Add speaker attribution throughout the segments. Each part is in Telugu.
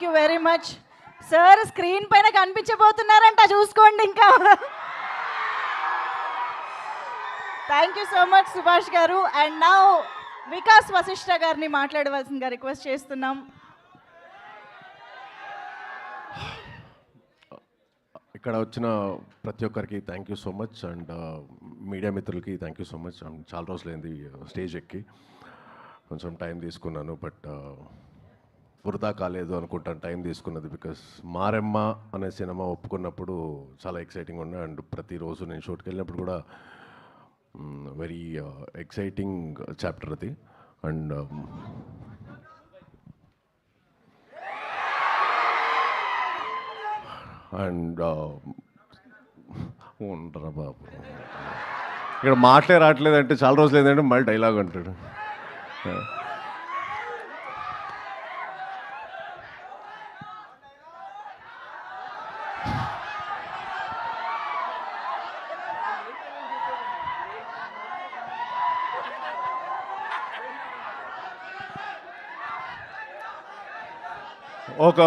Speaker 1: Thank you very much sir. Screen పైన కనిపించబోతున్నారంట, చూసుకోండి ఇంకా. Thank you so much Subhash గారు. అండ్ నౌ వికాస్ వశిష్ఠ గారిని మాట్లాడవలసిందిగా రిక్వెస్ట్ చేస్తున్నాం.
Speaker 2: ఇక్కడ వచ్చిన ప్రతి ఒక్కరికి thank you so much. And media మిత్రులకి థ్యాంక్ యూ సో మచ్. చాలా రోజులైంది స్టేజ్ ఎక్కి, కొంచెం టైం తీసుకున్నాను, బట్ వృధా కాలేదు అనుకుంటాను టైం తీసుకున్నది. బికాస్ మారెమ్మ అనే సినిమా ఒప్పుకున్నప్పుడు చాలా ఎక్సైటింగ్ ఉండే. అండ్ ప్రతిరోజు నేను షూట్కి వెళ్ళినప్పుడు కూడా వెరీ ఎక్సైటింగ్ చాప్టర్ అది. అండ్ అండ్ ఉండరా బాబు, ఇక్కడ మాటలే రావట్లేదంటే చాలా రోజులు ఏంటంటే మళ్ళీ డైలాగ్ అంటాడు.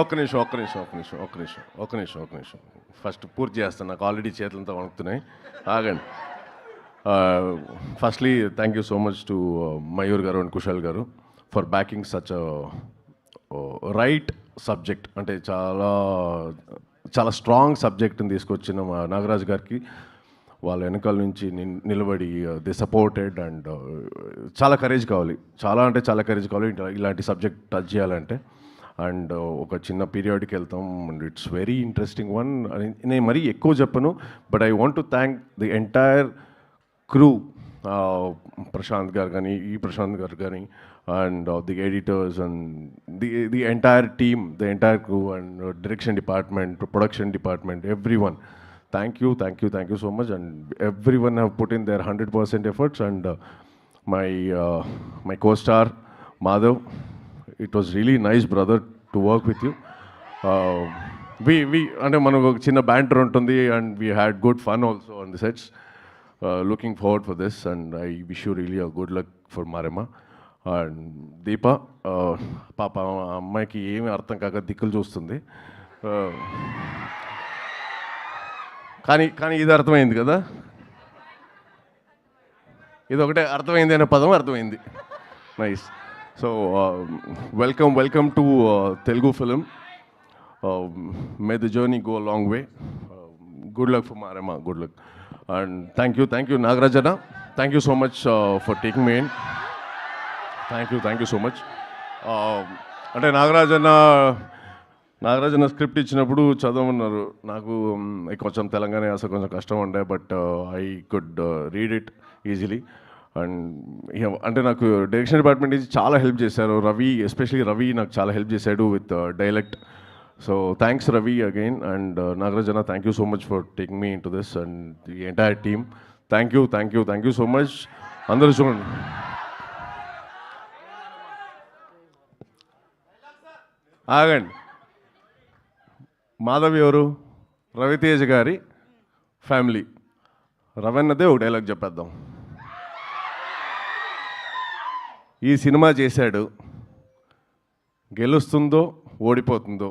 Speaker 2: ఒక్క నిమిషం ఫస్ట్ పూర్తి చేస్తాను. నాకు ఆల్రెడీ చేతులంతా వణుకుతున్నాయి, ఆగండి. Firstly thank you so much to Mayur గారు అండ్ కుశల్ గారు for backing such right subject. అంటే చాలా చాలా స్ట్రాంగ్ సబ్జెక్ట్ని తీసుకొచ్చిన మా నాగరాజ్ గారికి వాళ్ళ వెనకాల నుంచి నిలబడి ది సపోర్టెడ్. అండ్ చాలా కరేజ్ కావాలి, చాలా కరేజ్ కావాలి ఇలాంటి సబ్జెక్ట్ టచ్ చేయాలంటే. అండ్ ఒక చిన్న పీరియాడ్కి వెళ్తాం and it's very interesting one. నేను మరీ ఎక్కువ చెప్పను, but I want to thank the entire crew, Prashant garu కానీ, ప్రశాంత్ గారు కానీ, and the editors and the entire team, the entire crew and direction department, production department, everyone. Thank you so much. And everyone have put in their 100% efforts. And my co-star Madhav, it was really nice, brother, to work with you. We అంటే మనకు ఒక చిన్న బ్యాంటర్ ఉంటుంది, and we had good fun also on the sets. Looking forward for this, and I wish you really a good luck for Maremma. And Deepa, పాప అమ్మాయికి ఏమీ అర్థం కాక దిక్కులు చూస్తుంది, కానీ ఇది అర్థమైంది కదా, ఇది ఒకటే అర్థమైంది అనే పదం అర్థమైంది. Nice. So welcome to Telugu film. May the journey go long way. Good luck for Maremma, good luck. And thank you Nagarajana, thank you so much for taking me in. Thank you so much. అంటే నాగరాజన స్క్రిప్ట్ ఇచ్చినప్పుడు చదవమన్నారు. నాకు కొంచెం తెలంగాణ యాస కొంచెం కష్టం ఉండే, but I could read it easily. And అంటే నాకు డైరెక్షన్ డిపార్ట్మెంట్ నుంచి చాలా హెల్ప్ చేశారు. రవి, ఎస్పెషలీ రవి నాకు చాలా హెల్ప్ చేశాడు with dialect. So thanks Ravi again. And Nagarajana, thank you so much for taking me in to this and the entire team. Thank you so much. అందరూ చూడండి. ఆగండి. మాధవి ఎవరు? రవితేజ గారి ఫ్యామిలీ. రవన్నదే ఒక డైలాగ్ చెప్పేద్దాం. ఈ సినిమా చేశాడు, గెలుస్తుందో ఓడిపోతుందో